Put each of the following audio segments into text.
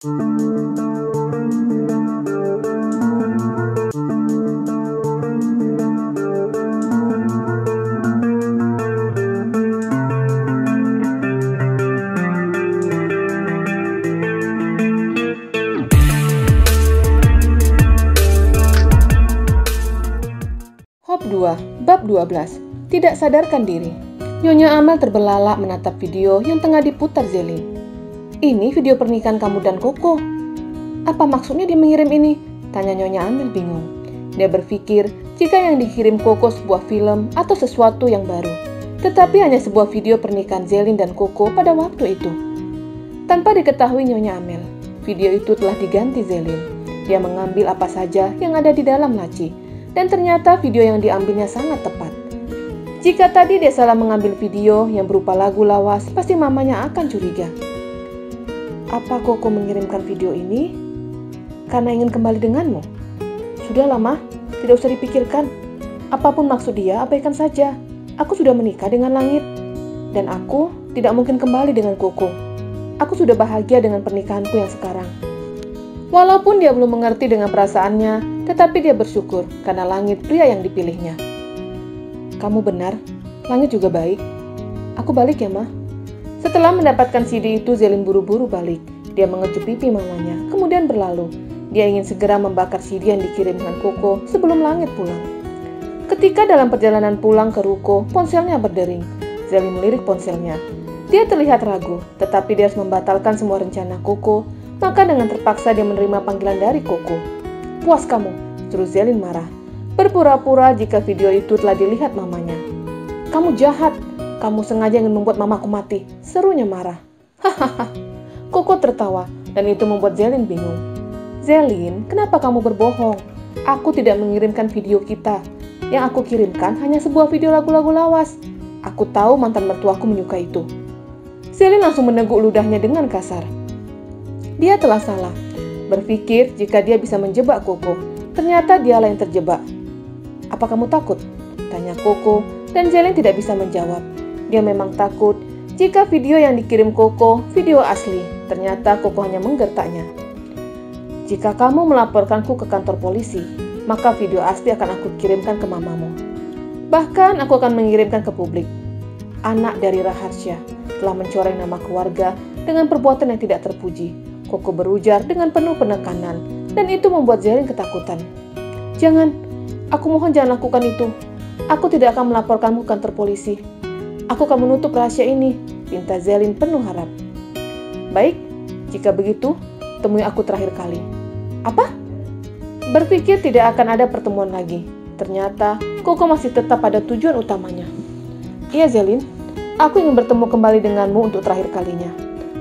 Hop 2, Bab 12. Tidak sadarkan diri. Nyonya Amel terbelalak menatap video yang tengah diputar Zelin. Ini video pernikahan kamu dan Koko. Apa maksudnya dia mengirim ini? Tanya Nyonya Amel bingung. Dia berpikir jika yang dikirim Koko sebuah film atau sesuatu yang baru. Tetapi hanya sebuah video pernikahan Zelin dan Koko pada waktu itu. Tanpa diketahui Nyonya Amel, video itu telah diganti Zelin. Dia mengambil apa saja yang ada di dalam laci. Dan ternyata video yang diambilnya sangat tepat. Jika tadi dia salah mengambil video yang berupa lagu lawas, pasti mamanya akan curiga. Apa Koko mengirimkan video ini karena ingin kembali denganmu? Sudahlah, Mah, tidak usah dipikirkan. Apapun maksud dia, abaikan saja. Aku sudah menikah dengan Langit. Dan aku tidak mungkin kembali dengan Koko. Aku sudah bahagia dengan pernikahanku yang sekarang. Walaupun dia belum mengerti dengan perasaannya, tetapi dia bersyukur karena Langit pria yang dipilihnya. Kamu benar, Langit juga baik. Aku balik ya, Ma. Setelah mendapatkan CD itu, Zelin buru-buru balik. Dia mengecup pipi mamanya, kemudian berlalu. Dia ingin segera membakar CD yang dikirimkan Koko sebelum Langit pulang. Ketika dalam perjalanan pulang ke ruko, ponselnya berdering. Zelin melirik ponselnya. Dia terlihat ragu, tetapi dia harus membatalkan semua rencana Koko. Maka dengan terpaksa dia menerima panggilan dari Koko. Puas kamu, seru Zelin marah. Berpura-pura jika video itu telah dilihat mamanya. Kamu jahat, kamu sengaja ingin membuat mamaku mati, serunya marah. Hahaha, Koko tertawa dan itu membuat Zelin bingung. Zelin, kenapa kamu berbohong? Aku tidak mengirimkan video kita. Yang aku kirimkan hanya sebuah video lagu-lagu lawas. Aku tahu mantan mertuaku menyuka itu. Zelin langsung meneguk ludahnya dengan kasar. Dia telah salah, berpikir jika dia bisa menjebak Koko. Ternyata dialah yang terjebak. Apa kamu takut? Tanya Koko, dan Zelin tidak bisa menjawab. Dia memang takut jika video yang dikirim Koko video asli. Ternyata Koko hanya menggertaknya. Jika kamu melaporkanku ke kantor polisi, maka video asli akan aku kirimkan ke mamamu. Bahkan aku akan mengirimkan ke publik. Anak dari Raharsha telah mencoreng nama keluarga dengan perbuatan yang tidak terpuji. Koko berujar dengan penuh penekanan, dan itu membuat Zelin ketakutan. Jangan, aku mohon jangan lakukan itu. Aku tidak akan melaporkanmu ke kantor polisi. Aku akan menutup rahasia ini, pinta Zelin penuh harap. Baik, jika begitu, temui aku terakhir kali. Apa? Berpikir tidak akan ada pertemuan lagi. Ternyata, Koko masih tetap pada tujuan utamanya. Iya Zelin, aku ingin bertemu kembali denganmu untuk terakhir kalinya.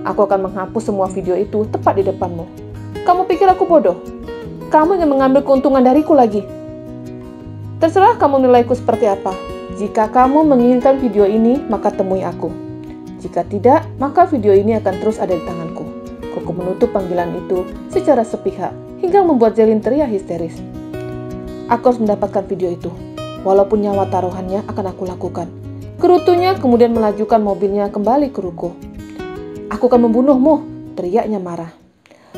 Aku akan menghapus semua video itu tepat di depanmu. Kamu pikir aku bodoh? Kamu ingin mengambil keuntungan dariku lagi? Terserah kamu nilaiku seperti apa. Jika kamu menginginkan video ini, maka temui aku. Jika tidak, maka video ini akan terus ada di tanganku. Koko menutup panggilan itu secara sepihak, hingga membuat Zelin teriak histeris. Aku harus mendapatkan video itu. Walaupun nyawa taruhannya akan aku lakukan. Kerutunya kemudian melajukan mobilnya kembali ke ruko. Aku akan membunuhmu, teriaknya marah.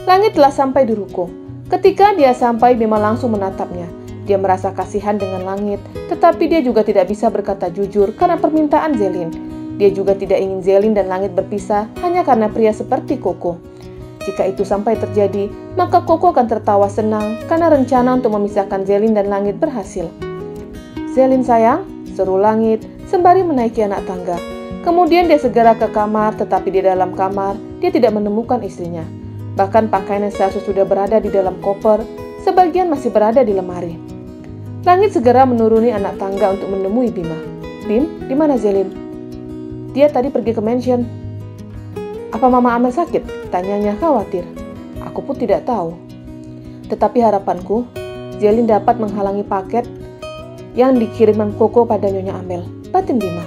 Langit telah sampai di ruko. Ketika dia sampai, Bima langsung menatapnya. Dia merasa kasihan dengan Langit, tetapi dia juga tidak bisa berkata jujur karena permintaan Zelin. Dia juga tidak ingin Zelin dan Langit berpisah hanya karena pria seperti Koko. Jika itu sampai terjadi, maka Koko akan tertawa senang karena rencana untuk memisahkan Zelin dan Langit berhasil. Zelin sayang, seru Langit sembari menaiki anak tangga. Kemudian dia segera ke kamar, tetapi di dalam kamar, dia tidak menemukan istrinya. Bahkan pakaian yang seharusnya sudah berada di dalam koper, sebagian masih berada di lemari. Langit segera menuruni anak tangga untuk menemui Bima. Bim, di mana Zelin? Dia tadi pergi ke mansion. Apa Mama Amel sakit? Tanyanya khawatir. Aku pun tidak tahu. Tetapi harapanku, Zelin dapat menghalangi paket yang dikirimkan Koko pada Nyonya Amel. Batin Bima.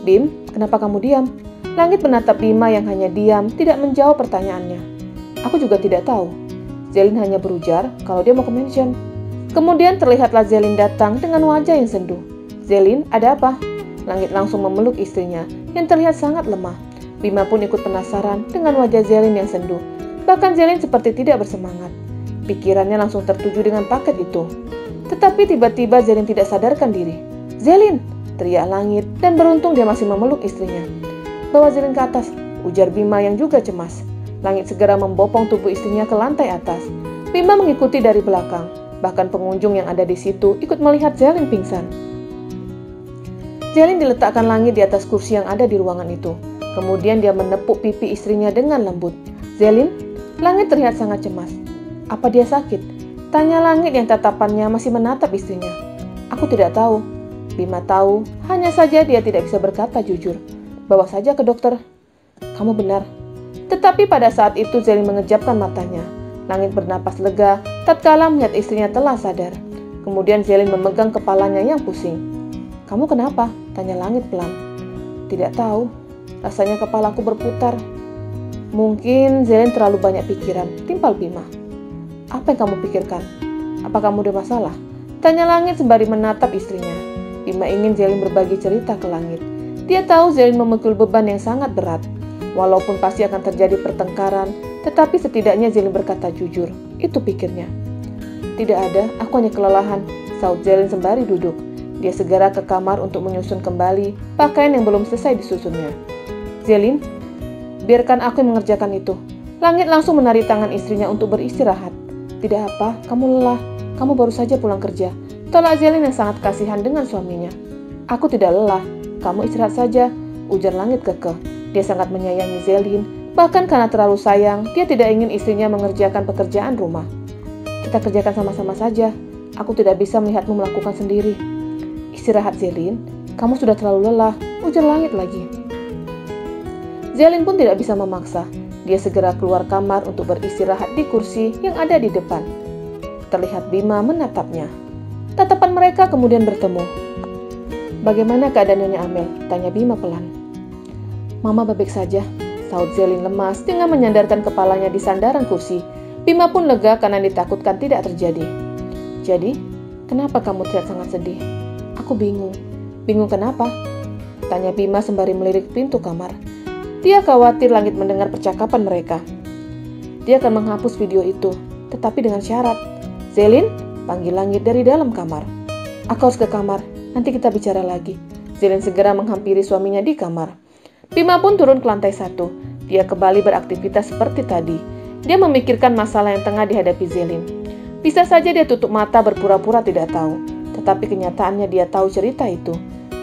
Bim, kenapa kamu diam? Langit menatap Bima yang hanya diam, tidak menjawab pertanyaannya. Aku juga tidak tahu. Zelin hanya berujar kalau dia mau ke mansion. Kemudian terlihatlah Zelin datang dengan wajah yang sendu. Zelin, ada apa? Langit langsung memeluk istrinya yang terlihat sangat lemah. Bima pun ikut penasaran dengan wajah Zelin yang sendu. Bahkan Zelin seperti tidak bersemangat. Pikirannya langsung tertuju dengan paket itu. Tetapi tiba-tiba Zelin tidak sadarkan diri. "Zelin!" teriak Langit, dan beruntung dia masih memeluk istrinya. "Bawa Zelin ke atas," ujar Bima yang juga cemas. Langit segera membopong tubuh istrinya ke lantai atas. Bima mengikuti dari belakang. Bahkan pengunjung yang ada di situ ikut melihat Zelin pingsan. Zelin diletakkan Langit di atas kursi yang ada di ruangan itu. Kemudian dia menepuk pipi istrinya dengan lembut. "Zelin?" Langit terlihat sangat cemas. "Apa dia sakit?" tanya Langit yang tatapannya masih menatap istrinya. "Aku tidak tahu." Bima tahu, hanya saja dia tidak bisa berkata jujur. "Bawa saja ke dokter." "Kamu benar." Tetapi pada saat itu Zelin mengejapkan matanya. Langit bernapas lega tatkala melihat istrinya telah sadar. Kemudian Zelin memegang kepalanya yang pusing. "Kamu kenapa?" tanya Langit pelan. "Tidak tahu. Rasanya kepalaku berputar." "Mungkin Zelin terlalu banyak pikiran," timpal Bima. "Apa yang kamu pikirkan? Apa kamu ada masalah?" tanya Langit sembari menatap istrinya. Bima ingin Zelin berbagi cerita ke Langit. Dia tahu Zelin memikul beban yang sangat berat. Walaupun pasti akan terjadi pertengkaran, tetapi setidaknya Zelin berkata jujur. Itu pikirnya. "Tidak ada, aku hanya kelelahan," saut Zelin sembari duduk. Dia segera ke kamar untuk menyusun kembali pakaian yang belum selesai disusunnya. "Zelin, biarkan aku yang mengerjakan itu." Langit langsung menarik tangan istrinya untuk beristirahat. "Tidak apa, kamu lelah. Kamu baru saja pulang kerja," tolak Zelin yang sangat kasihan dengan suaminya. "Aku tidak lelah, kamu istirahat saja," ujar Langit kekeh. Dia sangat menyayangi Zelin, bahkan karena terlalu sayang, dia tidak ingin istrinya mengerjakan pekerjaan rumah. "Kita kerjakan sama-sama saja. Aku tidak bisa melihatmu melakukan sendiri." "Istirahat Zelin, kamu sudah terlalu lelah," ujar Langit lagi. Zelin pun tidak bisa memaksa. Dia segera keluar kamar untuk beristirahat di kursi yang ada di depan. Terlihat Bima menatapnya. Tatapan mereka kemudian bertemu. "Bagaimana keadaan Nyonya Amel?" tanya Bima pelan. "Mama baik saja," saut Zelin lemas dengan menyandarkan kepalanya di sandaran kursi. Bima pun lega karena ditakutkan tidak terjadi. "Jadi, kenapa kamu terlihat sangat sedih?" "Aku bingung." "Bingung kenapa?" tanya Bima sembari melirik pintu kamar. Dia khawatir Langit mendengar percakapan mereka. Dia akan menghapus video itu, tetapi dengan syarat. "Zelin?" panggil Langit dari dalam kamar. "Aku harus ke kamar, nanti kita bicara lagi." Zelin segera menghampiri suaminya di kamar. Bima pun turun ke lantai 1. Dia kembali beraktivitas seperti tadi. Dia memikirkan masalah yang tengah dihadapi Zelin. Bisa saja dia tutup mata berpura-pura tidak tahu, tetapi kenyataannya dia tahu cerita itu.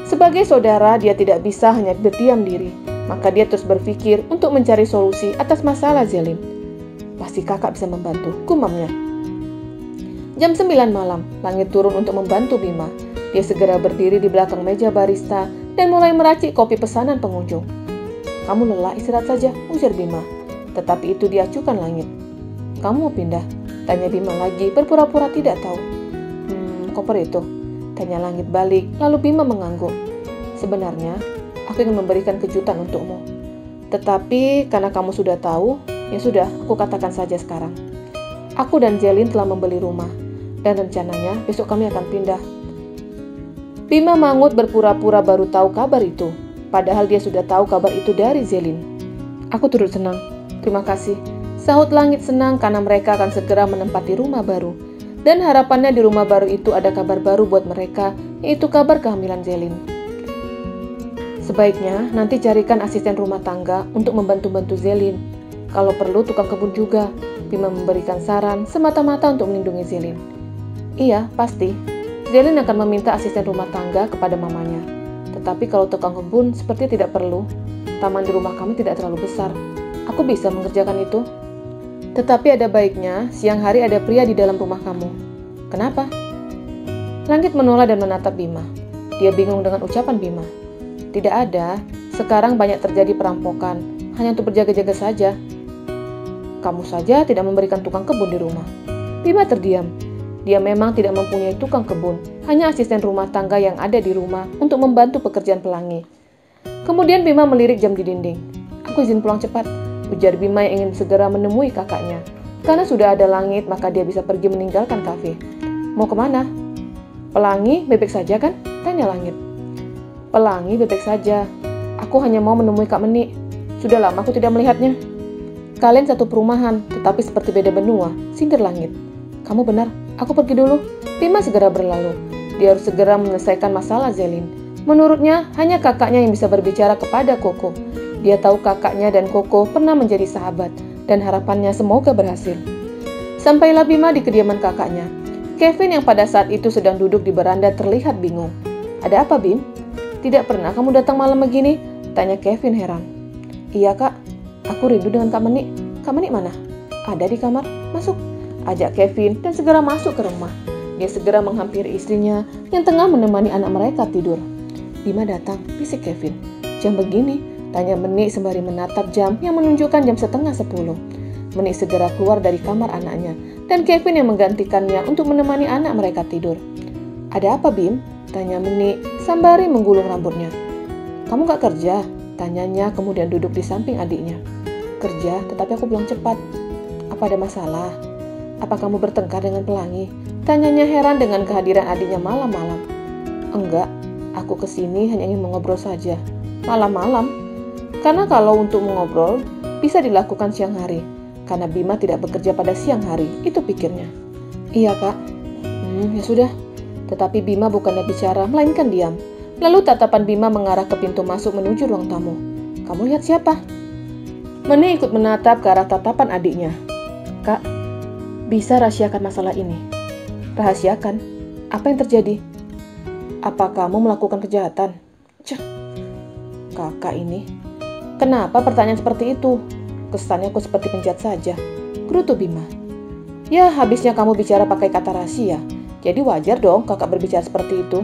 Sebagai saudara, dia tidak bisa hanya berdiam diri. Maka dia terus berpikir untuk mencari solusi atas masalah Zelin. "Pasti kakak bisa membantu," gumamnya. Jam 9 malam, Langit turun untuk membantu Bima. Dia segera berdiri di belakang meja barista dan mulai meracik kopi pesanan pengunjung. "Kamu lelah, istirahat saja," ujar Bima. Tetapi itu diacukan Langit. "Kamu mau pindah?" tanya Bima lagi, berpura-pura tidak tahu. Koper itu?" tanya Langit balik, lalu Bima mengangguk. "Sebenarnya, aku ingin memberikan kejutan untukmu. Tetapi karena kamu sudah tahu, ya sudah, aku katakan saja sekarang. Aku dan Zelin telah membeli rumah, dan rencananya besok kami akan pindah." Bima mangut berpura-pura baru tahu kabar itu, padahal dia sudah tahu kabar itu dari Zelin. "Aku turut senang. Terima kasih," sahut Langit senang karena mereka akan segera menempati rumah baru. Dan harapannya di rumah baru itu ada kabar baru buat mereka, yaitu kabar kehamilan Zelin. "Sebaiknya nanti carikan asisten rumah tangga untuk membantu-bantu Zelin. Kalau perlu tukang kebun juga," Bima memberikan saran semata-mata untuk melindungi Zelin. "Iya, pasti. Zelin akan meminta asisten rumah tangga kepada mamanya. Tetapi kalau tukang kebun seperti tidak perlu. Taman di rumah kami tidak terlalu besar. Aku bisa mengerjakan itu. Tetapi ada baiknya siang hari ada pria di dalam rumah kamu." "Kenapa?" Langit menoleh dan menatap Bima. Dia bingung dengan ucapan Bima. "Tidak ada. Sekarang banyak terjadi perampokan. Hanya untuk berjaga-jaga saja." "Kamu saja tidak memberikan tukang kebun di rumah." Bima terdiam. Dia memang tidak mempunyai tukang kebun, hanya asisten rumah tangga yang ada di rumah untuk membantu pekerjaan pelangi. Kemudian Bima melirik jam di dinding. "Aku izin pulang cepat," ujar Bima yang ingin segera menemui kakaknya. Karena sudah ada Langit, maka dia bisa pergi meninggalkan kafe. "Mau kemana?" "Pelangi, bebek saja kan?" tanya Langit. "Pelangi, bebek saja. Aku hanya mau menemui Kak Meni. Sudah lama aku tidak melihatnya." Kalian satu perumahan, tetapi seperti beda benua, singgir langit. Kamu benar, aku pergi dulu. Bima segera berlalu. Dia harus segera menyelesaikan masalah Zelin. Menurutnya, hanya kakaknya yang bisa berbicara kepada Koko. Dia tahu kakaknya dan Koko pernah menjadi sahabat, dan harapannya semoga berhasil. Sampailah Bima di kediaman kakaknya. Kevin yang pada saat itu sedang duduk di beranda terlihat bingung. Ada apa, Bim? Tidak pernah kamu datang malam begini? Tanya Kevin heran. Iya, Kak. Aku rindu dengan Kak Menik. Kak Menik mana? Ada di kamar. Masuk. Ajak Kevin dan segera masuk ke rumah. Dia segera menghampiri istrinya yang tengah menemani anak mereka tidur. Bima datang, bisik Kevin. Jam begini? Tanya Menik sembari menatap jam yang menunjukkan jam 9:30. Menik segera keluar dari kamar anaknya dan Kevin yang menggantikannya untuk menemani anak mereka tidur. Ada apa, Bim? Tanya Menik sembari menggulung rambutnya. Kamu gak kerja? Tanyanya kemudian duduk di samping adiknya. Kerja, tetapi aku pulang cepat. Apa ada masalah? Apa kamu bertengkar dengan Pelangi? Tanyanya heran dengan kehadiran adiknya malam-malam. Enggak, aku kesini hanya ingin mengobrol saja. Malam-malam? Karena kalau untuk mengobrol, bisa dilakukan siang hari. Karena Bima tidak bekerja pada siang hari, itu pikirnya. Iya, Kak. Ya sudah. Tetapi Bima bukanlah bicara, melainkan diam. Lalu tatapan Bima mengarah ke pintu masuk menuju ruang tamu. Kamu lihat siapa? Menik ikut menatap ke arah tatapan adiknya. Kak, bisa rahasiakan masalah ini. Rahasiakan? Apa yang terjadi? Apa kamu melakukan kejahatan? Cek. Kakak ini. Kenapa pertanyaan seperti itu? Kesannya aku seperti penjahat saja. Gerutu Bima. Ya, habisnya kamu bicara pakai kata rahasia. Jadi wajar dong kakak berbicara seperti itu.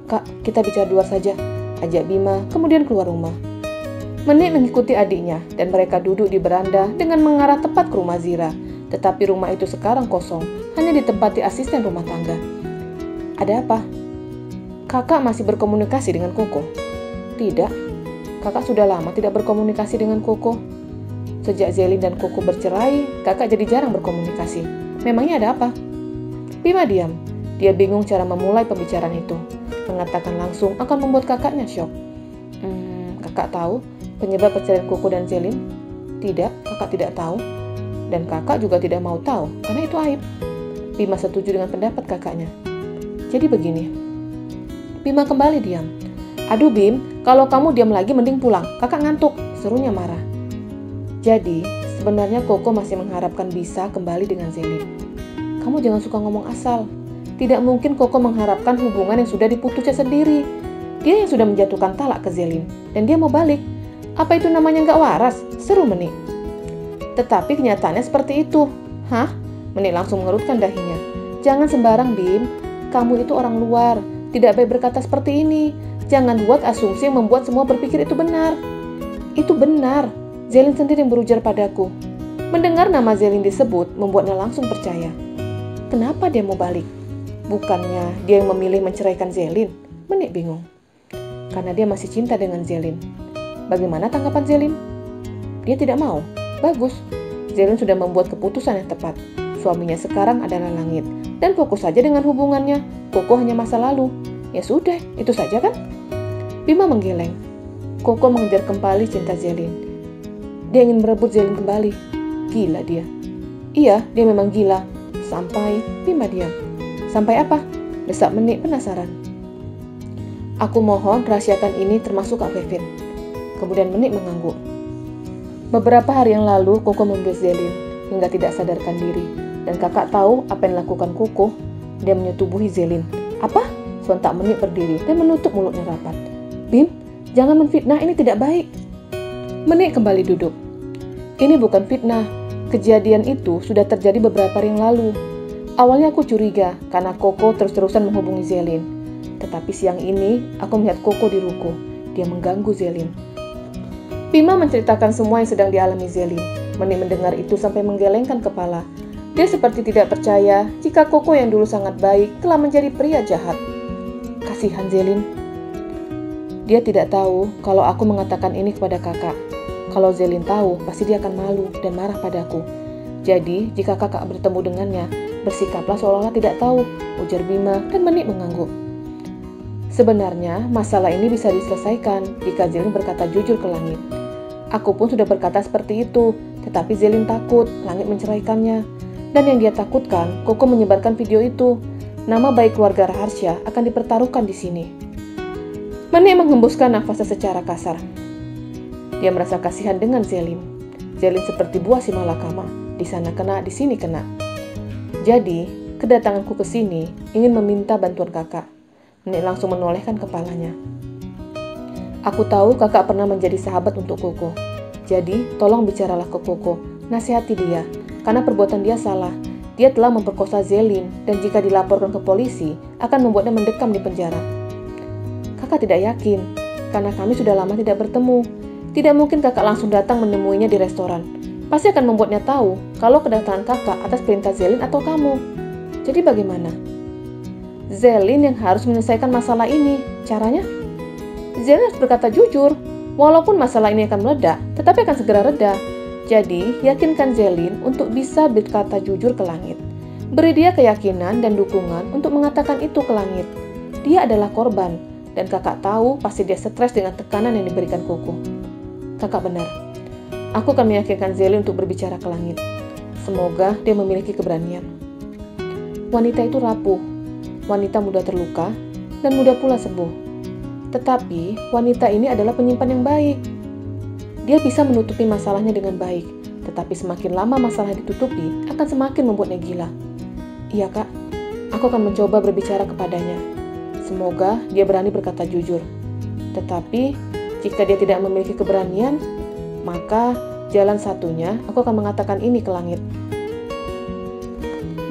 Kak, kita bicara di luar saja. Ajak Bima, kemudian keluar rumah. Menik mengikuti adiknya dan mereka duduk di beranda dengan mengarah tepat ke rumah Zira. Tetapi rumah itu sekarang kosong, hanya ditempati asisten rumah tangga. Ada apa? Kakak masih berkomunikasi dengan Koko? Tidak, kakak sudah lama tidak berkomunikasi dengan Koko. Sejak Zelin dan Koko bercerai, kakak jadi jarang berkomunikasi. Memangnya ada apa? Bima diam. Dia bingung cara memulai pembicaraan itu. Mengatakan langsung akan membuat kakaknya syok. Kakak tahu penyebab perceraian Koko dan Zelin? Tidak, kakak tidak tahu. Dan kakak juga tidak mau tahu, karena itu aib. Bima setuju dengan pendapat kakaknya. Jadi begini. Bima kembali diam. Aduh Bim, kalau kamu diam lagi mending pulang. Kakak ngantuk, serunya marah. Jadi, sebenarnya Koko masih mengharapkan bisa kembali dengan Zelin. Kamu jangan suka ngomong asal. Tidak mungkin Koko mengharapkan hubungan yang sudah diputusnya sendiri. Dia yang sudah menjatuhkan talak ke Zelin, dan dia mau balik. Apa itu namanya nggak waras? Seru Menik. Tetapi kenyataannya seperti itu. Hah? Menik langsung mengerutkan dahinya. Jangan sembarang, Bim. Kamu itu orang luar. Tidak baik berkata seperti ini. Jangan buat asumsi yang membuat semua berpikir itu benar. Itu benar. Zelin sendiri yang berujar padaku. Mendengar nama Zelin disebut, membuatnya langsung percaya. Kenapa dia mau balik? Bukannya dia yang memilih menceraikan Zelin? Menik bingung. Karena dia masih cinta dengan Zelin. Bagaimana tanggapan Zelin? Dia tidak mau. Bagus. Zelin sudah membuat keputusan yang tepat. Suaminya sekarang adalah Langit. Dan fokus saja dengan hubungannya. Koko hanya masa lalu. Ya sudah, itu saja kan? Bima menggeleng. Koko mengejar kembali cinta Zelin. Dia ingin merebut Zelin kembali. Gila dia. Iya, dia memang gila. Sampai Bima diam. Sampai apa? Desak Menik penasaran. Aku mohon rahasiakan ini termasuk Kak Kevin. Kemudian Menik mengangguk. Beberapa hari yang lalu Koko membuat Zelin hingga tidak sadarkan diri. Dan kakak tahu apa yang dilakukan Koko. Dia menyetubuhi Zelin. Apa? Sontak Menik berdiri dan menutup mulutnya rapat. Bim, jangan menfitnah, ini tidak baik. Menik kembali duduk. Ini bukan fitnah. Kejadian itu sudah terjadi beberapa hari yang lalu. Awalnya aku curiga karena Koko terus-terusan menghubungi Zelin. Tetapi siang ini aku melihat Koko di ruko. Dia mengganggu Zelin. Bima menceritakan semua yang sedang dialami Zelin. Menik mendengar itu sampai menggelengkan kepala. Dia seperti tidak percaya jika Koko yang dulu sangat baik telah menjadi pria jahat. Kasihan Zelin. Dia tidak tahu kalau aku mengatakan ini kepada kakak. Kalau Zelin tahu, pasti dia akan malu dan marah padaku. Jadi, jika kakak bertemu dengannya, bersikaplah seolah-olah tidak tahu, ujar Bima dan Menik mengangguk. Sebenarnya, masalah ini bisa diselesaikan jika Zelin berkata jujur ke Langit. Aku pun sudah berkata seperti itu, tetapi Zelin takut Langit menceraikannya. Dan yang dia takutkan, Koko menyebarkan video itu. Nama baik keluarga Raharsha akan dipertaruhkan di sini. Manik menghembuskan nafasnya secara kasar. Dia merasa kasihan dengan Zelin. Zelin seperti buah si malakama, di sana kena, di sini kena. Jadi, kedatanganku ke sini ingin meminta bantuan kakak. Manik langsung menolehkan kepalanya. Aku tahu kakak pernah menjadi sahabat untuk Koko. Jadi, tolong bicaralah ke Koko. Nasihati dia, karena perbuatan dia salah. Dia telah memperkosa Zelin, dan jika dilaporkan ke polisi, akan membuatnya mendekam di penjara. Kakak tidak yakin, karena kami sudah lama tidak bertemu. Tidak mungkin kakak langsung datang menemuinya di restoran. Pasti akan membuatnya tahu kalau kedatangan kakak atas perintah Zelin atau kamu. Jadi bagaimana? Zelin yang harus menyelesaikan masalah ini. Caranya? Zelin harus berkata jujur. Walaupun masalah ini akan meledak, tetapi akan segera reda. Jadi, yakinkan Zelin untuk bisa berkata jujur ke Langit. Beri dia keyakinan dan dukungan untuk mengatakan itu ke Langit. Dia adalah korban, dan kakak tahu pasti dia stres dengan tekanan yang diberikan Koko. Kakak benar. Aku akan meyakinkan Zelin untuk berbicara ke Langit. Semoga dia memiliki keberanian. Wanita itu rapuh, wanita mudah terluka, dan mudah pula sembuh. Tetapi, wanita ini adalah penyimpan yang baik. Dia bisa menutupi masalahnya dengan baik, tetapi semakin lama masalah ditutupi, akan semakin membuatnya gila. Iya kak, aku akan mencoba berbicara kepadanya. Semoga dia berani berkata jujur. Tetapi, jika dia tidak memiliki keberanian, maka jalan satunya aku akan mengatakan ini ke Langit.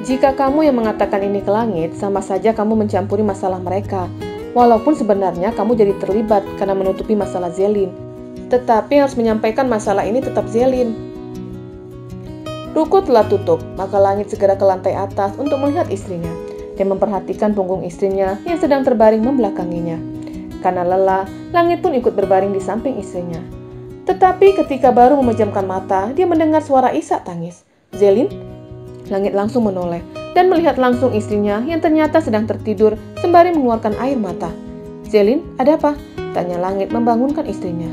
Jika kamu yang mengatakan ini ke Langit, sama saja kamu mencampuri masalah mereka. Walaupun sebenarnya kamu jadi terlibat karena menutupi masalah Zelin. Tetapi harus menyampaikan masalah ini tetap Zelin. Ruko telah tutup, maka Langit segera ke lantai atas untuk melihat istrinya. Dia memperhatikan punggung istrinya yang sedang terbaring membelakanginya. Karena lelah, Langit pun ikut berbaring di samping istrinya. Tetapi ketika baru memejamkan mata, dia mendengar suara isak tangis. Zelin? Langit langsung menoleh dan melihat langsung istrinya yang ternyata sedang tertidur sembari mengeluarkan air mata. Zelin, ada apa? Tanya Langit membangunkan istrinya.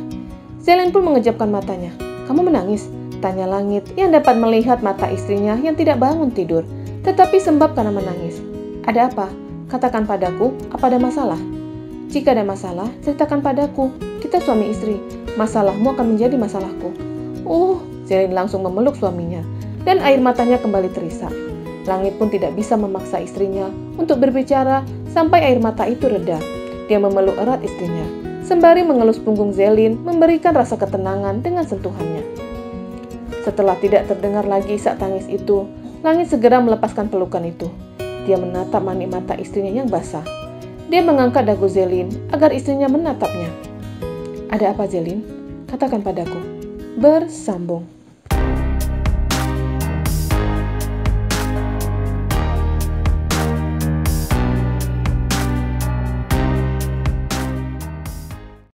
Zelin pun mengejapkan matanya. Kamu menangis? Tanya Langit yang dapat melihat mata istrinya yang tidak bangun tidur, tetapi sembab karena menangis. Ada apa? Katakan padaku, apa ada masalah? Jika ada masalah, ceritakan padaku. Kita suami istri. Masalahmu akan menjadi masalahku. Zelin langsung memeluk suaminya, dan air matanya kembali terisak. Langit pun tidak bisa memaksa istrinya untuk berbicara sampai air mata itu reda. Dia memeluk erat istrinya, sembari mengelus punggung Zelin, memberikan rasa ketenangan dengan sentuhannya. Setelah tidak terdengar lagi isak tangis itu, Langit segera melepaskan pelukan itu. Dia menatap manik mata istrinya yang basah. Dia mengangkat dagu Zelin agar istrinya menatapnya. Ada apa Zelin? Katakan padaku. Bersambung.